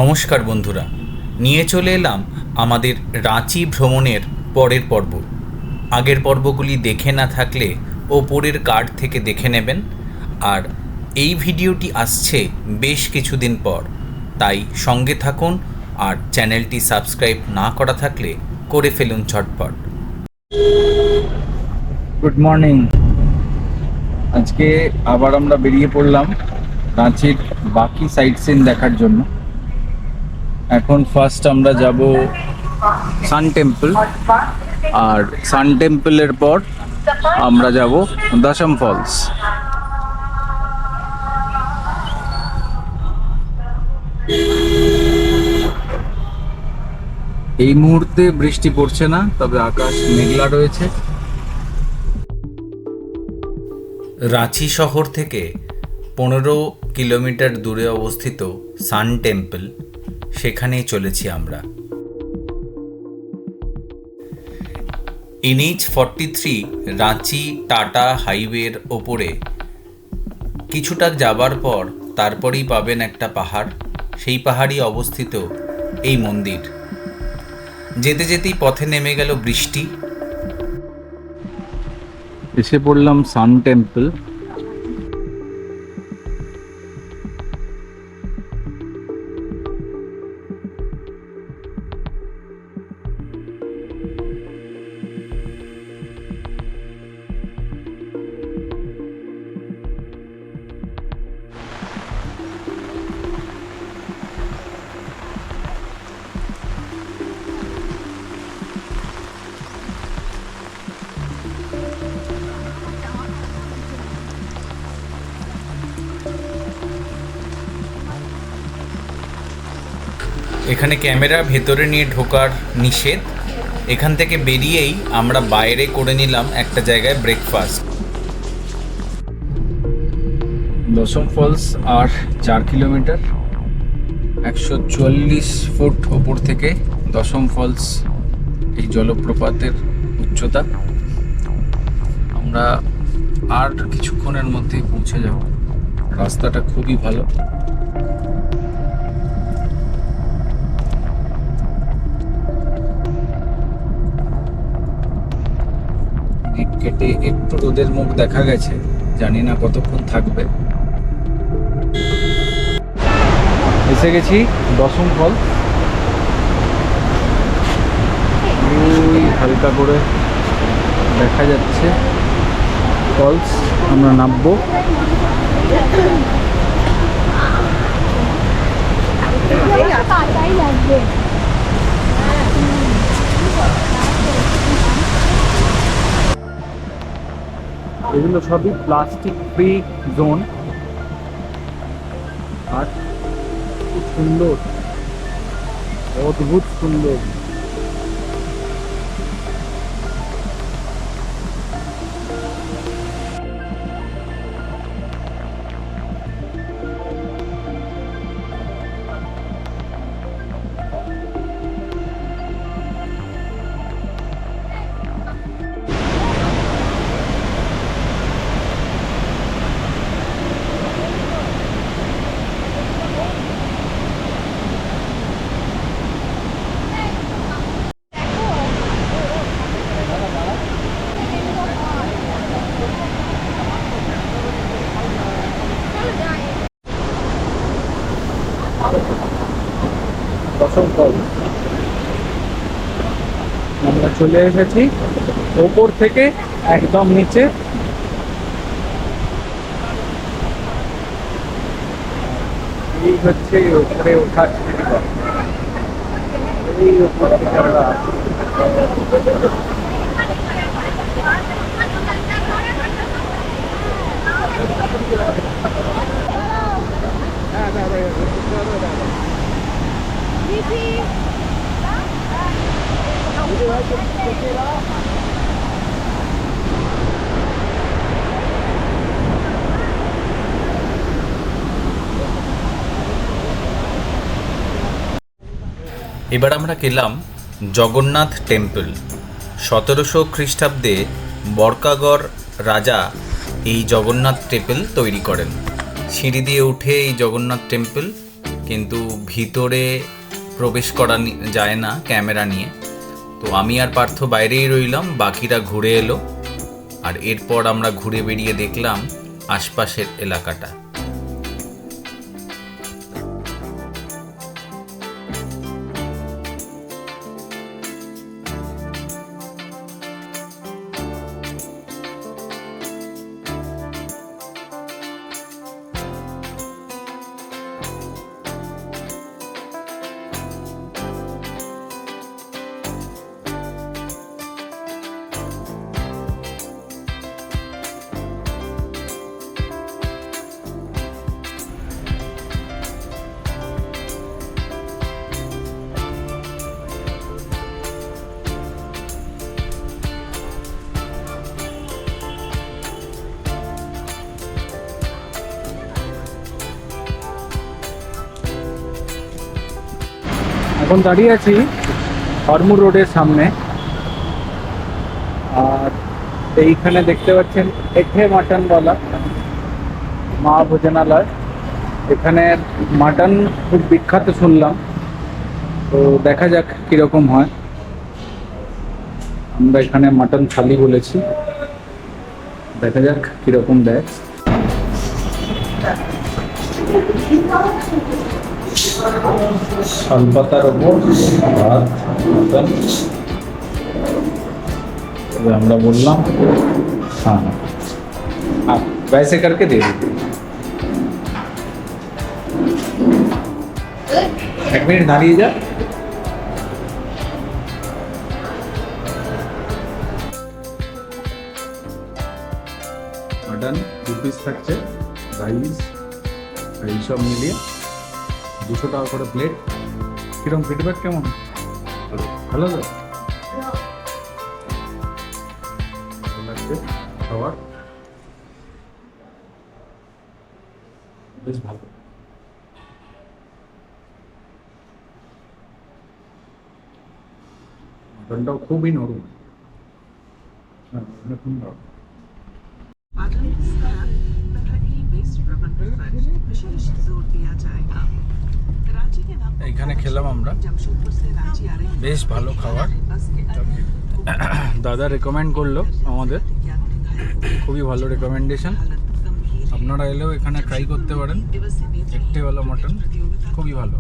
নমস্কার বন্ধুরা, নিয়ে চলে এলাম আমাদের রাঁচি ভ্রমণের পরের পর্ব। আগের পর্বগুলি দেখে না থাকলে ওপরের কার্ড থেকে দেখে নেবেন। আর এই ভিডিওটি আসছে বেশ কিছুদিন পর, তাই সঙ্গে থাকুন। আর চ্যানেলটি সাবস্ক্রাইব না করা থাকলে করে ফেলুন ঝটপট। Good morning. আজকে আবার আমরা বেরিয়ে পড়লাম রাঁচির বাকি সাইট সিন দেখার জন্য। এখন ফার্স্ট আমরা যাব সান টেম্পল, আর সান টেম্পলের পর আমরা যাব দশম ফলস। এই মুহূর্তে বৃষ্টি পড়ছে না, তবে আকাশ মেঘলা রয়েছে। রাঁচি শহর থেকে 15 কিলোমিটার দূরে অবস্থিত সান টেম্পল, সেখানেই চলেছি আমরা। NH-43 রাঁচি টাটা হাইওয়ের ওপরে কিছুটা যাবার পর তারপরেই পাবেন একটা পাহাড়। সেই পাহাড়ই অবস্থিত এই মন্দির। যেতে যেতেই পথে নেমে গেল বৃষ্টি। এসে পড়লাম সান টেম্পল। এখানে ক্যামেরা ভেতরে নিয়ে ঢোকার নিষেধ। এখান থেকে বেরিয়েই আমরা বাইরে করে নিলাম একটা জায়গায় ব্রেকফাস্ট। দশম ফলস আর 4 কিলোমিটার, 144 ফুট ওপর থেকে দশম ফলস এই জলপ্রপাতের উচ্চতা। আমরা আর কিছুক্ষণের মধ্যেই পৌঁছে যাব। রাস্তাটা খুবই ভালো। দ্বীপ কেটে একটু রোদের মুখ দেখা গেছে, জানি না কতক্ষণ থাকবে। এসে গেছি দশম ফল। ওই হালকা করে দেখা যাচ্ছে ফলস। আমরা নামবো। এগুলো সবই প্লাস্টিক ফ্রি জোন। আর খুব সুন্দর, অদ্ভুত সুন্দর। দশম ফল আমরা চলে এসেছি ওপর থেকে একদম নিচে। এই হচ্ছে উপরে ওঠার সিঁড়িঘর। এই উপর থেকে আমরা এবার আমরা গেলাম জগন্নাথ টেম্পল। 1700 খ্রিস্টাব্দে বরকাগড় রাজা এই জগন্নাথ টেম্পল তৈরি করেন। সিঁড়ি দিয়ে উঠে এই জগন্নাথ টেম্পল কিন্তু ভিতরে প্রবেশ করা যায় না ক্যামেরা নিয়ে। তো আমি আর পার্থ বাইরেই রইলাম, বাকিরা ঘুরে এলো। আর এরপর আমরা ঘুরে বেরিয়ে দেখলাম আশপাশের এলাকাটা। এখন দাঁড়িয়ে আছি হরমুর রোডের সামনে। আর এইখানে দেখতে পাচ্ছেন এঠে মাটনওয়ালা মা ভোজনালয়। এখানে মাটন খুব বিখ্যাত শুনলাম, তো দেখা যাক কীরকম হয়। আমরা এখানে মাটন থালি বলেছি, দেখা যাক কীরকম দেয়। শালপাতার ওপর ভাত মটন, আমরা বললাম हाँ आप वैसे करके दे दीजिए। एक मिनट दाঁড়িয়ে যা। মটন 2 পিস থাকছে, রাইস এইসব মিলিয়ে 200 টাকা করে প্লেট। কিরকম ফিডব্যাক, কেমন? ভালো তো লাগছে খাবার, বেশ ভালো। মটনটাও খুবই নরম। খুব নরম। এইখানে খেলাম আমরা, বেশ ভালো খাবার। দাদা রেকমেন্ড করলো আমাদের, খুবই ভালো রেকমেন্ডেশন। আপনারা এলেও এখানে ট্রাই করতে পারেন। একটেওয়ালা মটন খুবই ভালো।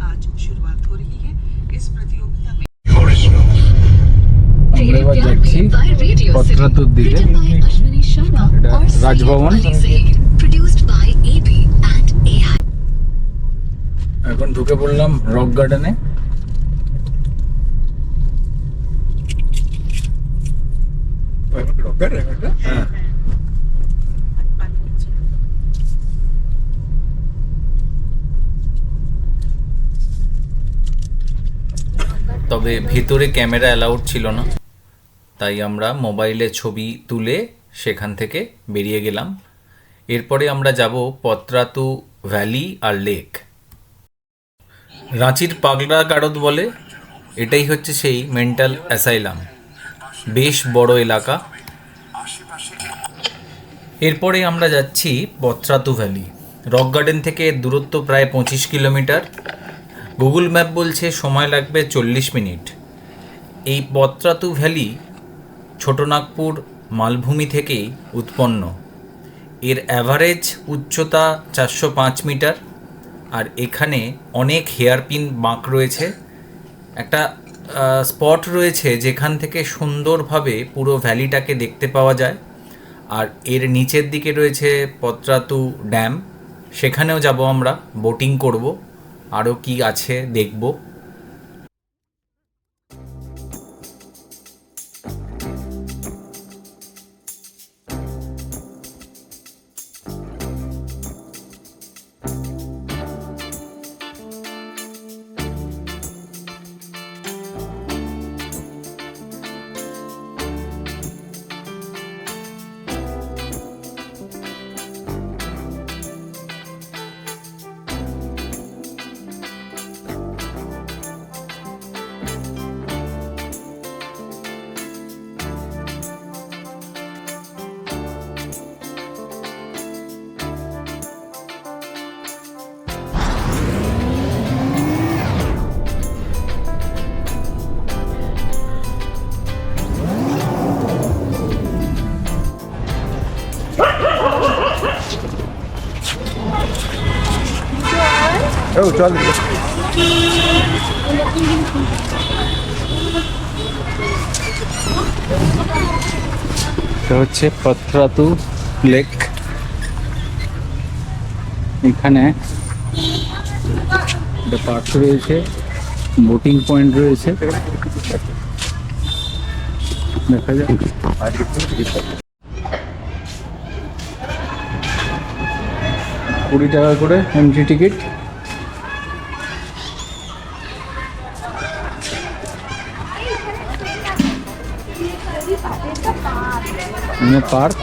আমরা এবার যাচ্ছি পত্রাতুর দিকে, এটা রাজভবন। এখন ঢুকে পড়লাম রক গার্ডেনে। হ্যাঁ, তবে ভেতরে ক্যামেরা অ্যালাউড ছিল না, তাই আমরা মোবাইলে ছবি তুলে সেখান থেকে বেরিয়ে গেলাম। এরপরে আমরা যাব পত্রাতু ভ্যালি আর লেক। রাঁচির পাগলা গারদ বলে, এটাই হচ্ছে সেই মেন্টাল অ্যাসাইলাম। বেশ বড় এলাকা। এরপরে আমরা যাচ্ছি পত্রাতু ভ্যালি। রক গার্ডেন থেকে দূরত্ব প্রায় 25 কিলোমিটার। গুগল ম্যাপ বলছে সময় লাগবে 40 মিনিট। এই পত্রাতু ভ্যালি ছোটনাগপুর মালভূমি থেকেই উৎপন্ন। এর অ্যাভারেজ উচ্চতা 405 মিটার। আর এখানে অনেক হেয়ারপিন বাঁক রয়েছে। একটা স্পট রয়েছে যেখান থেকে সুন্দরভাবে পুরো ভ্যালিটাকে দেখতে পাওয়া যায়। আর এর নিচের দিকে রয়েছে পত্রাতু ড্যাম, সেখানেও যাব আমরা, বোটিং করব, আরও কি আছে দেখব। চল। এটা হচ্ছে পাথরাতু লেক। এখানে একটা পার্ক রয়েছে, বোটিং পয়েন্ট রয়েছে, দেখা যাক। 20 টাকা করে এন্ট্রি টিকিট। পার্ক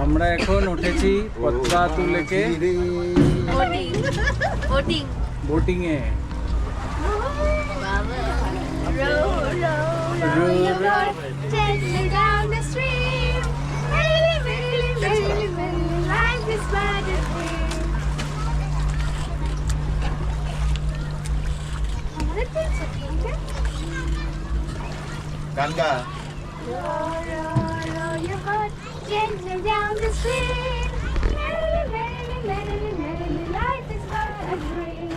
আমরা এখন উঠেছি পাথরাতু লেকে boating A. Ganga Gently down the stream, merrily, merrily, merrily, merrily, life is but a dream.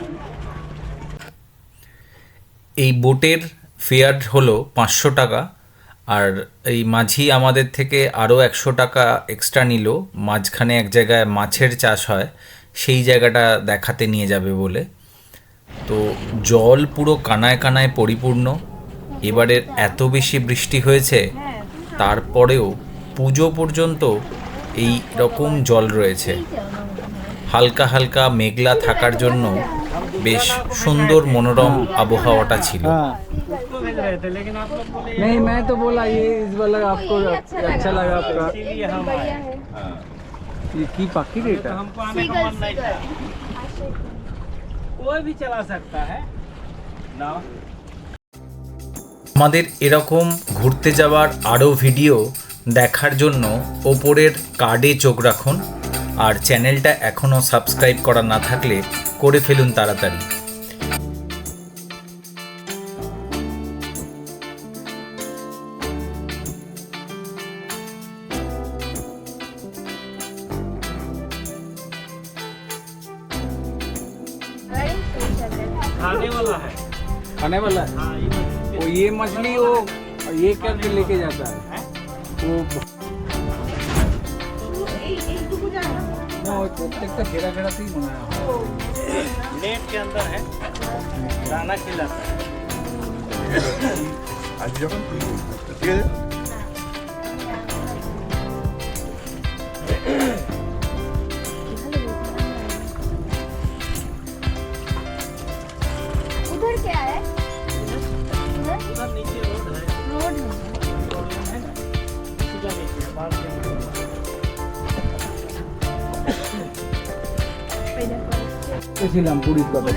এই বোটের ফেয়ার হলো 500 টাকা, আর এই মাঝি আমাদের থেকে আরও 100 টাকা এক্সট্রা নিল। মাঝখানে এক জায়গায় মাছের চাষ হয়, সেই জায়গাটা দেখাতে নিয়ে যাবে বলে। তো জল পুরো কানায় কানায় পরিপূর্ণ। এবারের এত বেশি বৃষ্টি হয়েছে, তারপরেও পুজো পর্যন্ত এই রকম জল রয়েছে। হালকা হালকা মেঘলা থাকার জন্য বেশ সুন্দর মনোরম আবহাওয়াটা ছিল। नहीं मैं तो बोला ये इस वाला आपको अच्छा लगा आपका ये की पक्की रेट है। हमको आने का मन नहीं था, कोई भी चला सकता है ना। আমাদের এরকম ঘুরতে যাওয়ার আরও ভিডিও দেখার জন্য ওপরের কার্ডে চোখ রাখুন, আর চ্যানেলটা এখনও সাবস্ক্রাইব করা না থাকলে করে ফেলুন তাড়াতাড়ি। खाने वाला है। खाने वाला है हाँ, वो ये मछली वो ये करके लेके जाता है वो ना वो प्रत्येकটা घेरा घेराতেই মনে হয় नेट के अंदर है, दाना खिलाता है। आज যখন ঠিক আছে उधर क्या है? उधर नीचे रोड है, रोड रोड है ना, सीधा नीचे बाहर से ছিলাম পুরীর কথা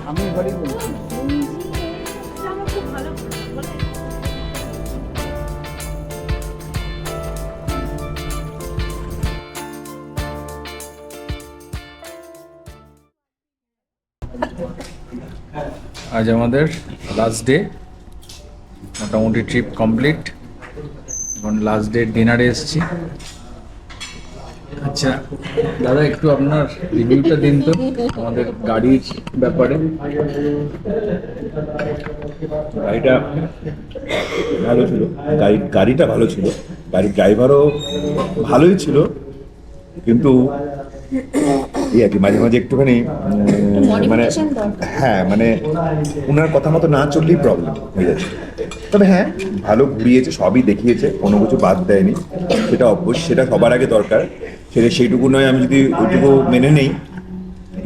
আমি বাড়ি বলছি আজ আমাদের লাস্ট ডে, মোটামুটি ট্রিপ কমপ্লিট। এখন লাস্ট ডে ডিনারে এসেছি। আচ্ছা দাদা, একটু আপনার রিভিউটা দিন তো আমাদের গাড়ির ব্যাপারে। গাড়িটা ভালো ছিল, গাড়িটা ভালো ছিল, গাড়ির ড্রাইভারও ভালোই ছিল, কিন্তু এই আর কি মাঝে মাঝে একটুখানি মানে হ্যাঁ মানে ওনার কথা মতো না চললেই প্রবলেম হয়ে যাচ্ছে। তবে হ্যাঁ ভালো ঘুরিয়েছে, সবই দেখিয়েছে, কোনো কিছু বাদ দেয়নি, সেটা অবশ্যই, সেটা সবার আগে দরকার। সেইটুকু নয়, আমি যদি ওইটুকু মেনে নেই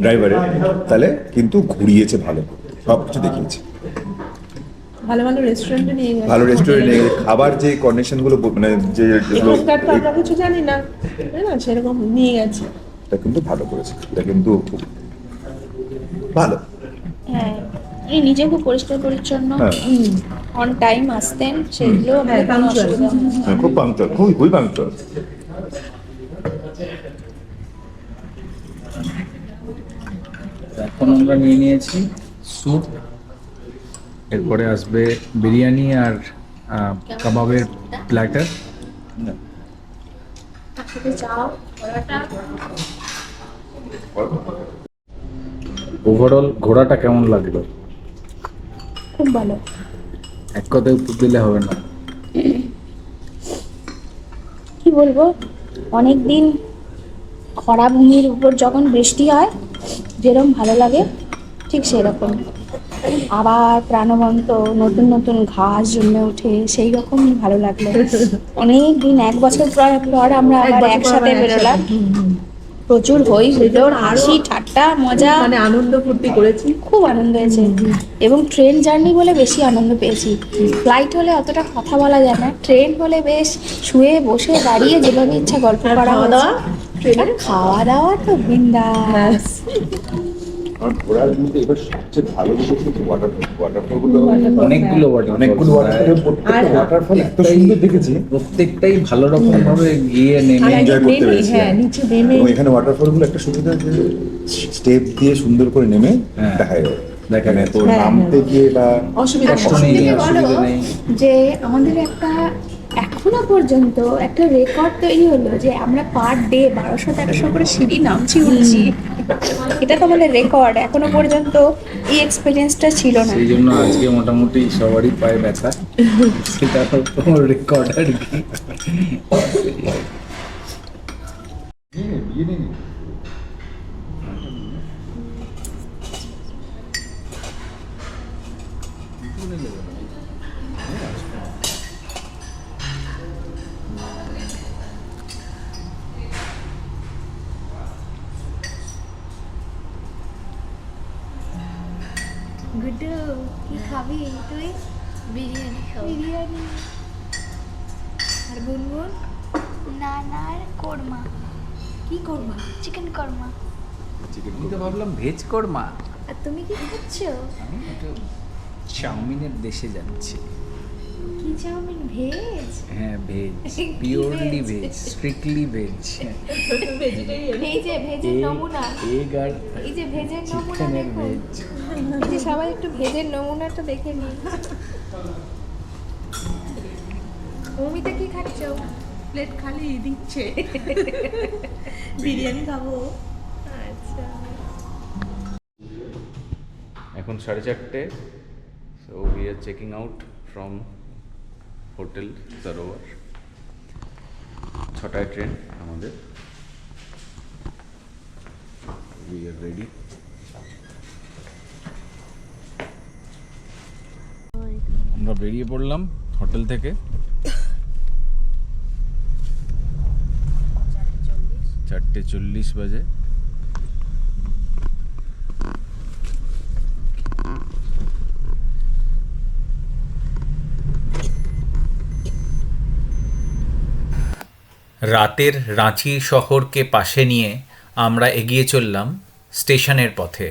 ড্রাইভারের, তাহলে কিন্তু ঘুরিয়েছে ভালো, সব কিছু দেখিয়েছে। ভালো ভালো রেস্টুরেন্টে নিয়ে গেছে, ভালো রেস্টুরেন্টে খাবার যে কন্ডিশনগুলো মানে যেগুলো এখানকার তো আমরা কিছু জানি না, তাই না, সেরকম নিয়ে গেছে। এটা কিন্তু ভালো করেছে, এটা কিন্তু খুব ভালো। হ্যাঁ, উনি নিজে খুব পরিষ্কার পরিচ্ছন্ন, হ্যাঁ অন টাইম আসতেন, সেগুলো হ্যাঁ, আমাদের কোনো punctual। অসুবিধা হয়নি। হ্যাঁ, খুব পাংচুয়াল, খুবই পাংচুয়াল। এখন আমরা নিয়ে নিয়েছি স্যুপ, এরপরে আসবে বিরিয়ানি আর কাবাবের প্ল্যাটার। তার সাথে চাও, পরোটা। ওভারঅল ঘোরাটা কেমন লাগলো? খুব ভালো। এক কথায় উত্তর দিলে হবে না। কি বলবো, অনেক দিন খরা ভূমির উপর যখন বৃষ্টি হয় যেরকম ভালো লাগে, ঠিক সেরকম আবার প্রাণবন্ত নতুন নতুন ঘাস জন্মে ওঠে, সেই রকমই ভালো লাগলো। অনেক দিন, 1 বছর পর আমরা আবার একসাথে বেরোলাম, প্রচুর হই হুল্লোড়, হাসি ঠাট্টা মজা, মানে আনন্দ ফুর্তি করেছি। খুব আনন্দ হয়েছে। এবং ট্রেন জার্নি বলে বেশি আনন্দ পেয়েছি। ফ্লাইট হলে অতটা কথা বলা যায় না, ট্রেন হলে বেশ শুয়ে বসে দাঁড়িয়ে যেভাবে ইচ্ছা গল্প আর করা খাওয়া হয়েছে। দাওয়া ট্রেনে? আর খাওয়া দাওয়া তো বিন্দাস। আমার ঘোরার মধ্যে এবার সবচেয়ে ভালো লেগেছে ওয়াটারফলগুলো, অনেকগুলো অনেকগুলো ওয়াটারফল, প্রত্যেকটা ওয়াটারফল এত সুন্দর দেখেছি, প্রত্যেকটাই ভালো রকম ভাবে গিয়ে নেমে আর enjoy একদম করতে নেমে, পেরেছি। হ্যাঁ, নিচে নেমে এবং এখানে ওয়াটারফলগুলো একটা সুবিধা যে স্টেপ দিয়ে সুন্দর করে নেমে হ্যাঁ। দেখা যাবে, দেখা মানে যাবে। তো হ্যাঁ, নামতে গিয়ে বা অসুবিধা আর নেই। কষ্ট নেই, সবথেকে বড় অসুবিধা নেই। যে আমাদের একটা এখনো পর্যন্ত একটা রেকর্ড তৈরি হলো যে আমরা পার ডে 1200-1300 করে সিঁড়ি নামছি উঠছি। এটা তো আমাদের রেকর্ড, এখনো পর্যন্ত এই এক্সপিরিয়েন্সটা ছিল না। সেই জন্য আজকে মোটামুটি সবারই পায়ে ব্যথা, সেটা তো রেকর্ড আর কি। গুড্ডু কি খাবি তুই? বিরিয়ানি খাবো। বিরিয়ানি আর গুনগুন? নানার কোরমা। কি কোরমা? চিকেন কোরমা। আমি তো ভাবলাম ভেজ কোরমা। আর তুমি কি খাচ্ছ? আমি একটু চাউমিনের দেশে যাচ্ছি। কি চাউমিন? ভেজ? হ্যাঁ ভেজ, কি purely veg? Veg, strictly veg. এই যে ভেজের নমুনা, এগ আর এই যে ভেজের নমুনা চিকেনের দেখুন। ভেজ। এই যে সবাই একটু ভেজের নমুনাটা দেখে নিন। অমিতা কি খাচ্ছ? প্লেট খালি দিচ্ছে, বিরিয়ানি খাবো। আচ্ছা। এখন 4:30, so we are checking out from hotel Sarovar. 6টায় ট্রেন আমাদের, উই আর রেডি। আমরা বেরিয়ে পড়লাম হোটেল থেকে। 4:40 বাজে। রাতের রাঁচি শহরকে পাশে নিয়ে আমরা এগিয়ে চললাম স্টেশনের পথে।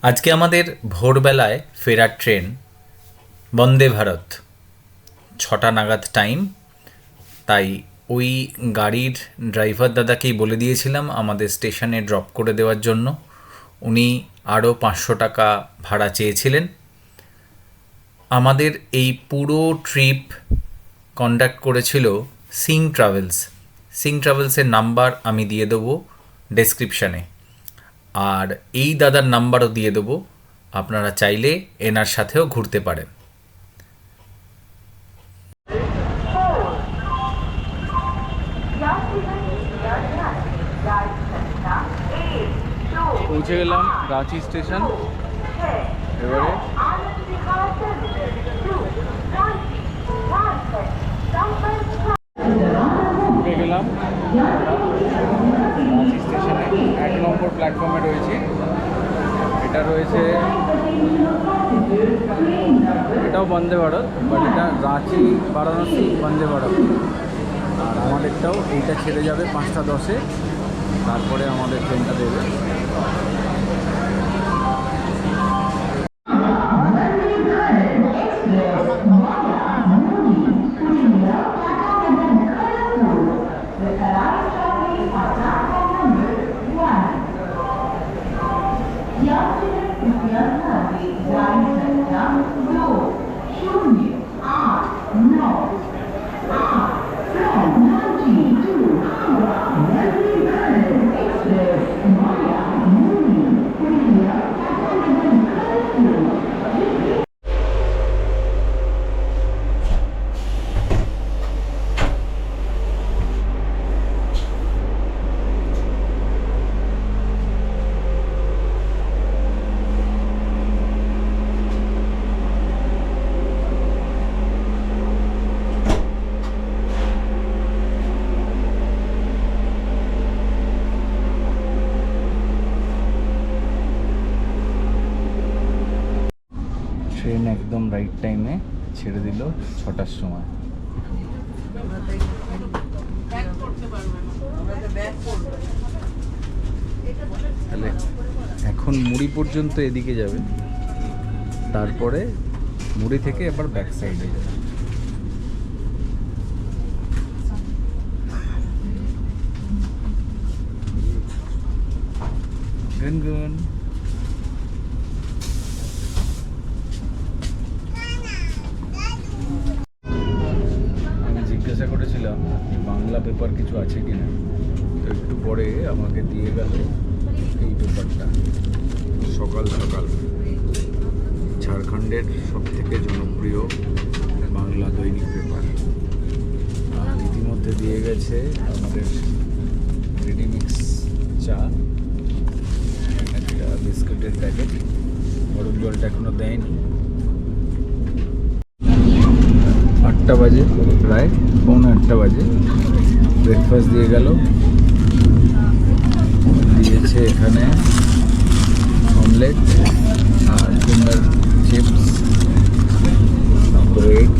আজকে আমাদের ভোরবেলায় ফেরার ট্রেন বন্দে ভারত, 6টা নাগাদ টাইম। তাই ওই গাড়ির ড্রাইভার দাদাকেই বলে দিয়েছিলাম আমাদের স্টেশনে ড্রপ করে দেওয়ার জন্য। উনি আরও 500 টাকা ভাড়া চেয়েছিলেন। আমাদের এই পুরো ট্রিপ কন্ডাক্ট করেছিল সিং ট্রাভেলস। সিং ট্রাভেলসের নাম্বার আমি দিয়ে দেবো ডেসক্রিপশানে, আর এই দাদার নাম্বারও দিয়ে দেবো, আপনারা চাইলে এনার সাথেও ঘুরতে পারেন। পৌঁছে গেলাম রাঁচি স্টেশন। এবারে ঢুকে গেলাম রাঁচি স্টেশনে। 1 নম্বর প্ল্যাটফর্মে রয়েছে। এটা রয়েছে, এটাও বন্দে ভারত, বাট এটা রাঁচি বারাণসী বন্দে ভারত। আর আমাদেরটাও এইটা ছেড়ে যাবে 5টা 10-এ, তারপরে আমাদের ট্রেনটা দেবে। ট্রেন একদম রাইট টাইমে ছেড়ে দিল 6টার সময়। তাহলে এখন মুড়ি পর্যন্ত এদিকে যাবে, তারপরে মুড়ি থেকে এবার ব্যাক সাইডে যাবে। গুনগুন জিজ্ঞাসা করেছিলাম বাংলা পেপার কিছু আছে কিনা, তো একটু পরে আমাকে দিয়ে গেল এই পেপারটা। সকাল সকাল ঝাড়খণ্ডের সবথেকে জনপ্রিয় বাংলা দৈনিক পেপার। আর ইতিমধ্যে দিয়ে গেছে আমাদের রেডিমিক্স চা, একটা বিস্কুটের প্যাকেট, গরম জলটা এখনো দেয়নি। 8টা বাজে, প্রায় 7:45 বাজে। ব্রেকফাস্ট দিয়ে গেল, দিয়েছে এখানে অমলেট আর ফিঙ্গার চিপস, ব্রেড,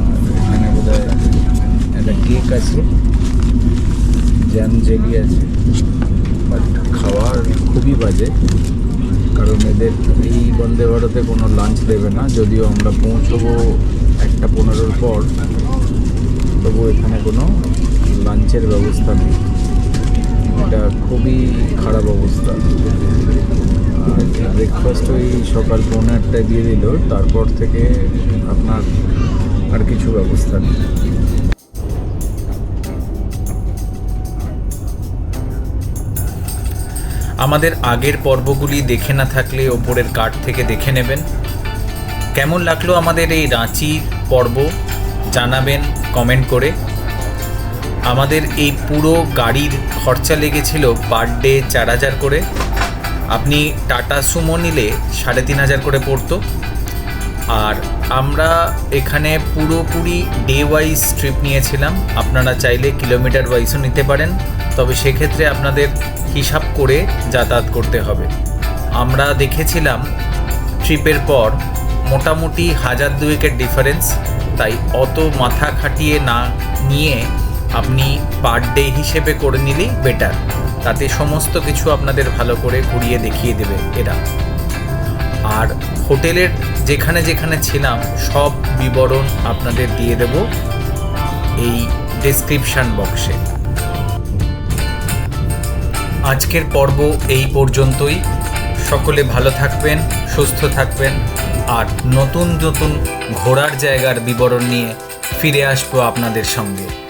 আর এখানে বোধহয় একটা কেক আছে, জ্যাম জেলি আছে। বাট খাবার খুবই বাজে, কারণ এদের এই বন্দে ভারতে কোনো লাঞ্চ দেবে না। যদিও আমরা পৌঁছবো 1:15-র পর, তবু এখানে কোনো লাঞ্চের ব্যবস্থা নেই। এটা খুবই খারাপ অবস্থা। ব্রেকফাস্ট ওই সকাল 8:45 দিয়ে দিল, তারপর থেকে আপনার আর কিছু ব্যবস্থা নেই। আমাদের আগের পর্বগুলি দেখে না থাকলে ওপরের কার্ড থেকে দেখে নেবেন। কেমন লাগলো আমাদের এই রাঁচির পর্ব জানাবেন কমেন্ট করে। আমাদের এই পুরো গাড়ির খরচা লেগেছিল পার ডে 4,000 করে। আপনি টাটা সুমো নিলে 3,500 করে পড়তো। আর আমরা এখানে পুরোপুরি ডে ওয়াইজ ট্রিপ নিয়েছিলাম। আপনারা চাইলে কিলোমিটার ওয়াইজও নিতে পারেন, তবে সেক্ষেত্রে আপনাদের হিসাব করে যাতায়াত করতে হবে। আমরা দেখেছিলাম ট্রিপের পর মোটামুটি 1,000-2,000-এর ডিফারেন্স, তাই অত মাথা খাটিয়ে না নিয়ে আপনি পার ডে হিসেবে করে নিলেই বেটার। তাতে সমস্ত কিছু আপনাদের ভালো করে ঘুরিয়ে দেখিয়ে দেবে এরা। আর হোটেলের যেখানে যেখানে ছিলাম সব বিবরণ আপনাদের দিয়ে দেব এই ডেসক্রিপশন বক্সে। আজকের পর্ব এই পর্যন্তই। সকলে ভালো থাকবেন, সুস্থ থাকবেন, আর নতুন নতুন ঘোরার জায়গার বিবরণ নিয়ে ফিরে আসবো আপনাদের সঙ্গে।